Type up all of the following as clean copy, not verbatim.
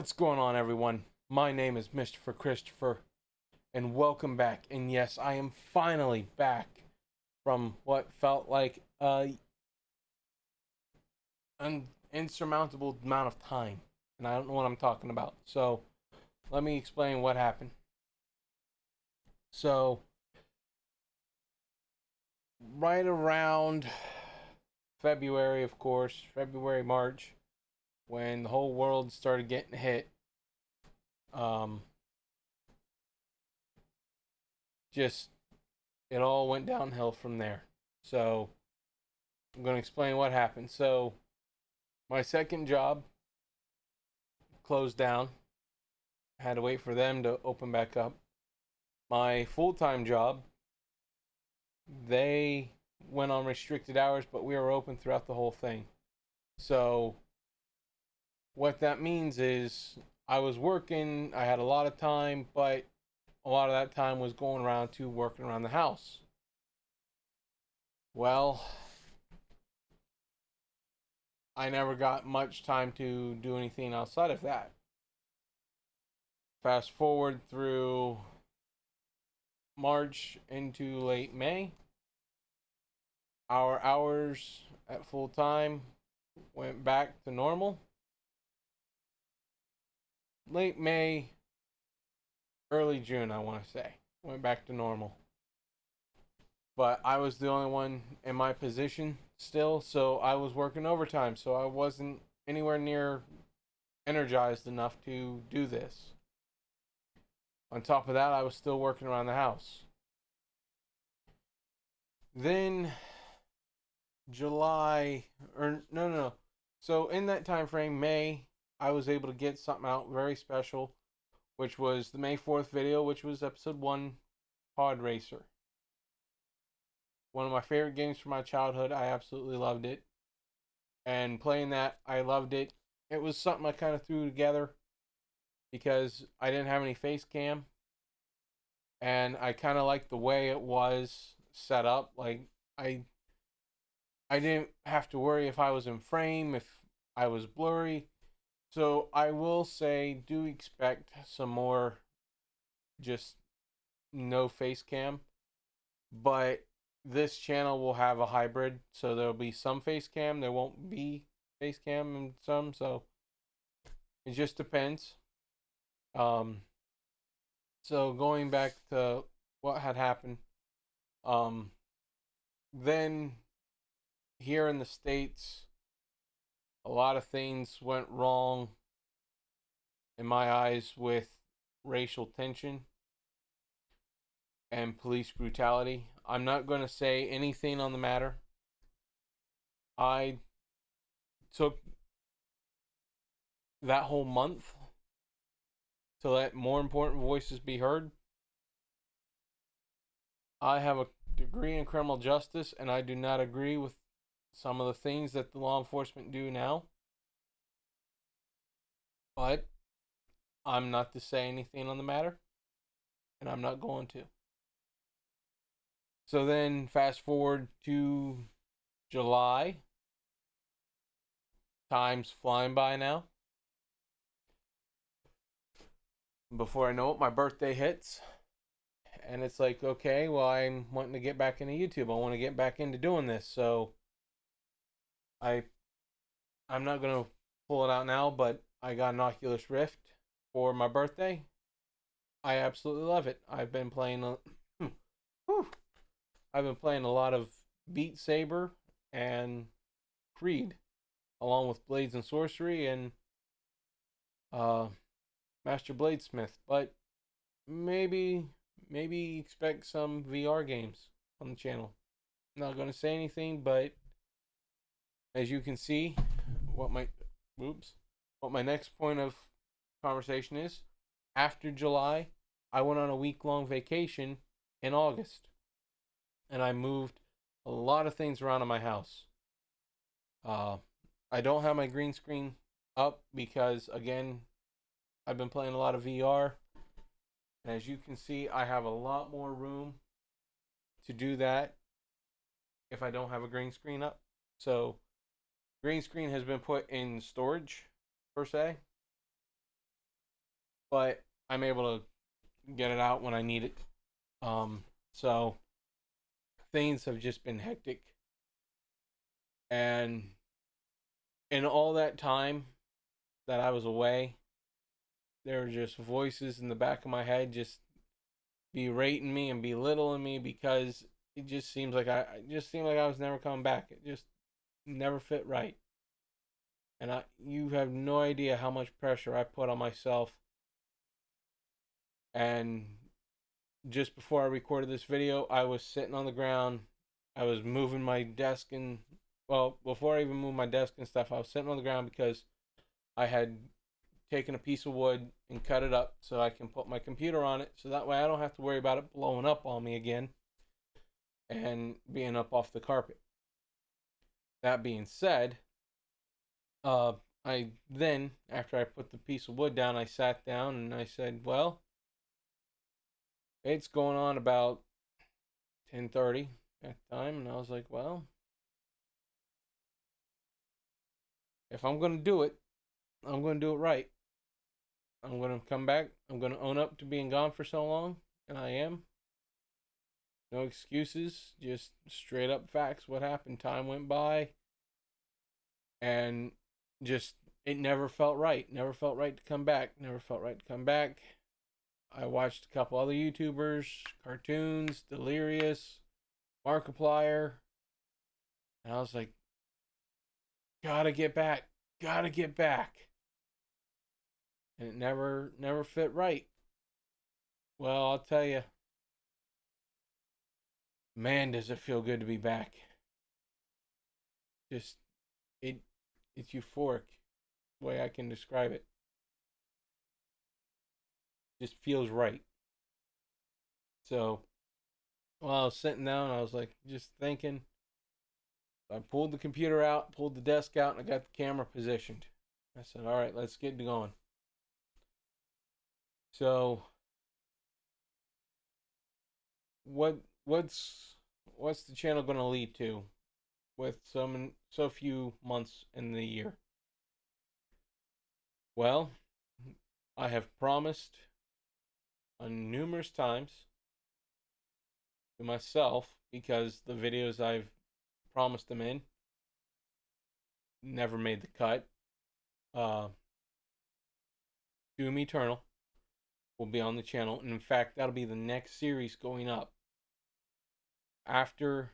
What's going on, everyone? My name is Mr. Christopher, and welcome back. And yes, I am finally back from what felt like an insurmountable amount of time, and I don't know what I'm talking about. So, let me explain what happened. So, right around February, of course, February, March, when the whole world started getting hit, um, just it all went downhill from there. So, I'm going to explain what happened. So, my second job closed down. I had to wait for them to open back up. My full time job, they went on restricted hours, but we were open throughout the whole thing. So, what that means is I was working, I had a lot of time, but a lot of that time was going around to working around the house. Well, I never got much time to do anything outside of that. Fast forward through March into late May, our hours at full time went back to normal. Late May, early June, I want to say, went back to normal. But I was the only one in my position still, so I was working overtime, so I wasn't anywhere near energized enough to do this. On top of that, I was still working around the house. Then July, or no. So in that time frame, May, I was able to get something out very special, which was the May 4th video, which was episode 1, Pod Racer. One of my favorite games from my childhood. I absolutely loved it. And playing that, I loved it. It was something I kind of threw together because I didn't have any face cam. And I kind of liked the way it was set up. Like, I I didn't have to worry if I was in frame, if I was blurry. So I will say, do expect some more just no face cam. But this channel will have a hybrid, so there'll be some face cam, there won't be face cam and some, so it just depends. Um, so going back to what had happened, um, then here in the States, a lot of things went wrong in my eyes with racial tension and police brutality. I'm not going to say anything on the matter. I took that whole month to let more important voices be heard. I have a degree in criminal justice, and I do not agree with some of the things that the law enforcement do now. But I'm not to say anything on the matter, and I'm not going to. So then, fast forward to July. Time's flying by now. Before I know it, my birthday hits. And it's like, okay, well, I'm wanting to get back into YouTube. I want to get back into doing this. So I I'm not gonna pull it out now, but I got an Oculus Rift for my birthday. I absolutely love it. I've been playing a lot of Beat Saber and Creed, along with Blades and Sorcery and uh, Master Bladesmith. But maybe expect some VR games on the channel. I'm not gonna say anything, but as you can see, what my oops, what my next point of conversation is. After July, I went on a week-long vacation in August, and I moved a lot of things around in my house. Uh, I don't have my green screen up because, again, I've been playing a lot of VR, and as you can see, I have a lot more room to do that if I don't have a green screen up. So, green screen has been put in storage per se. but I'm able to get it out when I need it. So things have just been hectic, and in all that time that I was away, there were just voices in the back of my head just berating me and belittling me because it just seems like it just seemed like I was never coming back. It just never fit right. And you have no idea how much pressure I put on myself. And just before I recorded this video, I was sitting on the ground. I was moving my desk and, well, before I even moved my desk and stuff, I was sitting on the ground because I had taken a piece of wood and cut it up so I can put my computer on it, so that way I don't have to worry about it blowing up on me again and being up off the carpet. That being said, I then, after I put the piece of wood down, I sat down and I said, well, it's going on about 10:30 at the time, and I was like, well, if I'm going to do it, I'm going to do it right. I'm going to come back. I'm going to own up to being gone for so long, and I am. No excuses, just straight up facts. What happened? Time went by, and just it never felt right. Never felt right to come back. Never felt right to come back. I watched a couple other YouTubers, cartoons, Delirious, Markiplier, and I was like, gotta get back. Gotta get back. And it never fit right. Well, I'll tell you, man, does it feel good to be back. Just it it's euphoric, the way I can describe it. Just feels right. So while I was sitting down, I was like just thinking. I pulled the computer out, pulled the desk out, and I got the camera positioned. I said, all right, let's get going. So what's the channel going to lead to with so few months in the year? Well, I have promised on numerous times to myself, because the videos I've promised them in never made the cut. Doom Eternal will be on the channel, and in fact, that'll be the next series going up after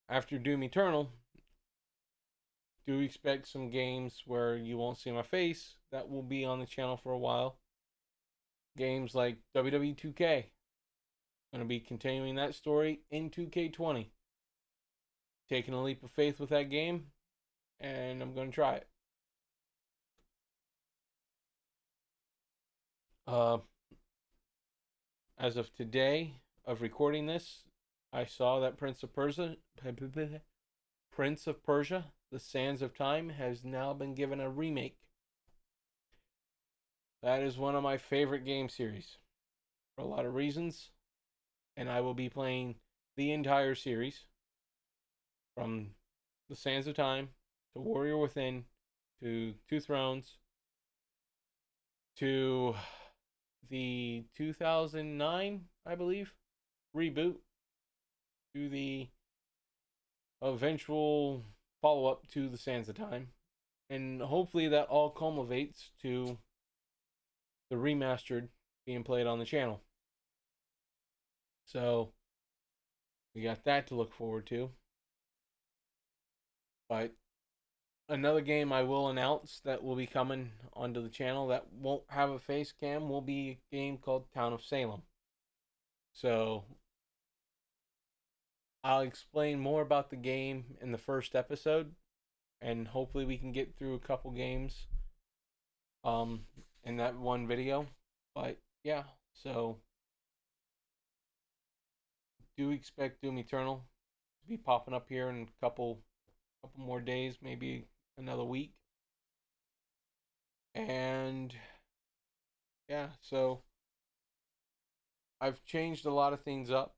after Doom Eternal. Do expect some games where you won't see my face that will be on the channel for a while. Games like WWE 2K. Going to be continuing that story in 2K20. Taking a leap of faith with that game, and I'm going to try it. As of today of recording this, I saw that Prince of Persia, The Sands of Time, has now been given a remake. That is one of my favorite game series for a lot of reasons, and I will be playing the entire series from The Sands of Time to Warrior Within to Two Thrones to the 2009, I believe, reboot, to the eventual follow up to The Sands of Time. And hopefully that all culminates to the remastered being played on the channel. So we got that to look forward to. But another game I will announce that will be coming onto the channel that won't have a face cam will be a game called Town of Salem. So I'll explain more about the game in the first episode, and hopefully we can get through a couple games in that one video. But yeah, so do expect Doom Eternal to be popping up here in a couple more days, maybe another week. And yeah, so I've changed a lot of things up,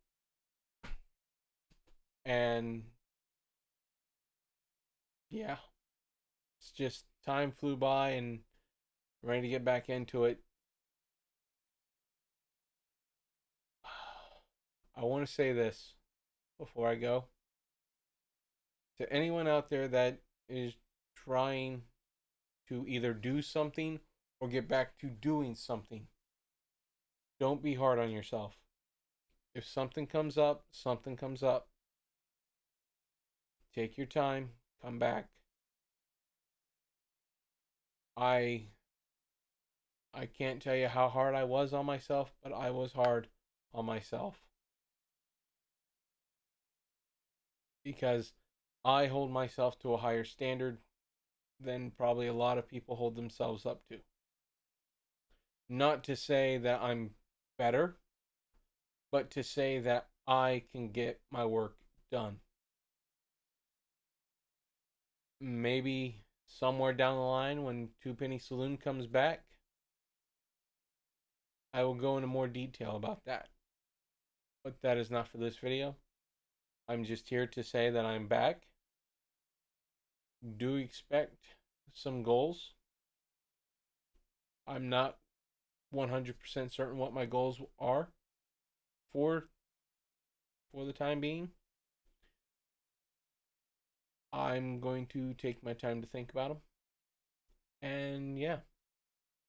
and yeah, it's just time flew by, and ready to get back into it. I want to say this before I go. To anyone out there that is trying to either do something or get back to doing something, don't be hard on yourself. If something comes up, something comes up. Take your time, come back. I can't tell you how hard I was on myself, but I was hard on myself. Because I hold myself to a higher standard than probably a lot of people hold themselves up to. Not to say that I'm better, but to say that I can get my work done. Maybe somewhere down the line when Two Penny Saloon comes back, I will go into more detail about that. But that is not for this video. I'm just here to say that I'm back. Do expect some goals. I'm not 100% certain what my goals are for the time being. I'm going to take my time to think about them. And yeah.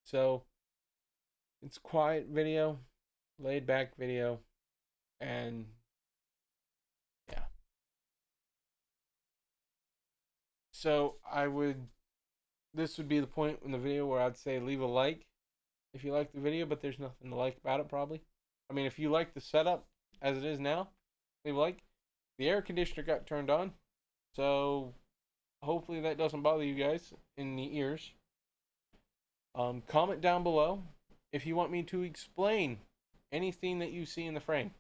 So it's quiet video, laid back video, and yeah. So this would be the point in the video where I'd say leave a like if you like the video, but there's nothing to like about it probably. I mean, if you like the setup as it is now, leave a like. The air conditioner got turned on, so hopefully that doesn't bother you guys in the ears. Comment down below if you want me to explain anything that you see in the frame,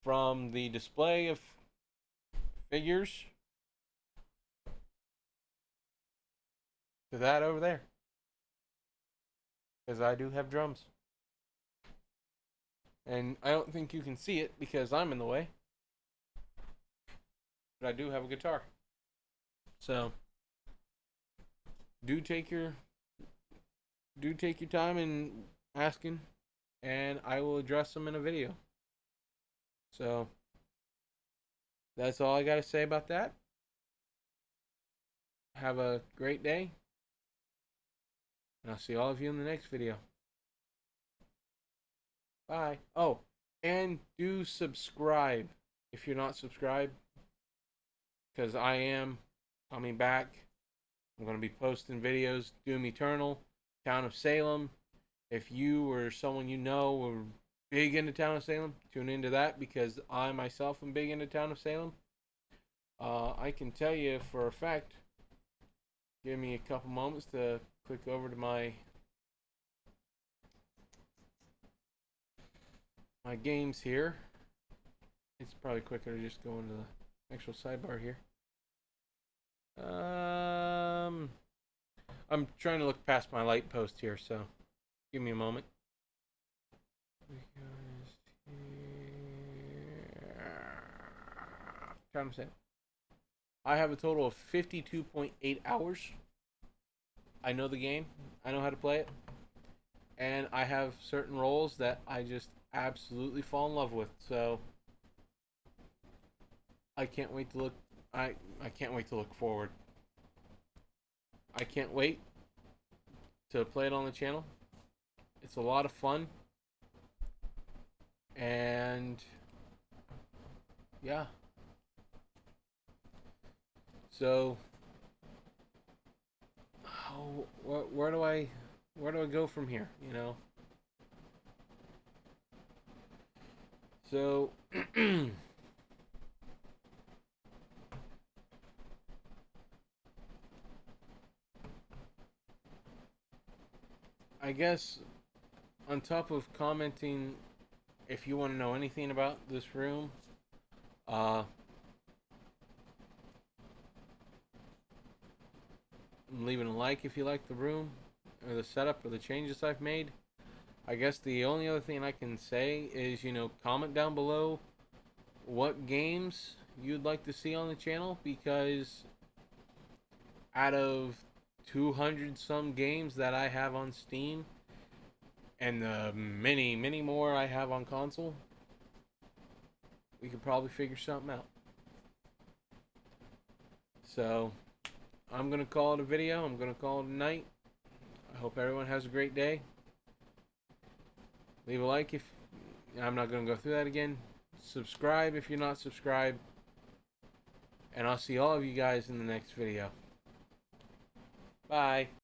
from the display of figures to that over there, because I do have drums. And I don't think you can see it because I'm in the way, but I do have a guitar. So do take your time in asking, and I will address them in a video. So that's all I got to say about that. Have a great day, and I'll see all of you in the next video. Bye. Oh, and do subscribe if you're not subscribed, because I am coming back. I'm going to be posting videos. Doom Eternal, Town of Salem. If you or someone you know are big into Town of Salem, tune into that, because I myself am big into Town of Salem. I can tell you for a fact, give me a couple moments to click over to my games here. It's probably quicker to just go into the actual sidebar here. I'm trying to look past my light post here, so give me a moment. Time to say, I have a total of 52.8 hours. I know the game. I know how to play it. And I have certain roles that I just absolutely fall in love with. So I can't wait to look. I can't wait to look forward. I can't wait to play it on the channel. It's a lot of fun. And yeah. So where do I go from here, you know? So I guess on top of commenting if you want to know anything about this room, leaving a like if you like the room or the setup or the changes I've made. I guess the only other thing I can say is, you know, comment down below what games you'd like to see on the channel, because out of 200 some games that I have on Steam and the many more I have on console, we could probably figure something out. So, I'm going to call it a video. I'm going to call it a night. I hope everyone has a great day. Leave a like if... I'm not going to go through that again. Subscribe if you're not subscribed. And I'll see all of you guys in the next video. Bye.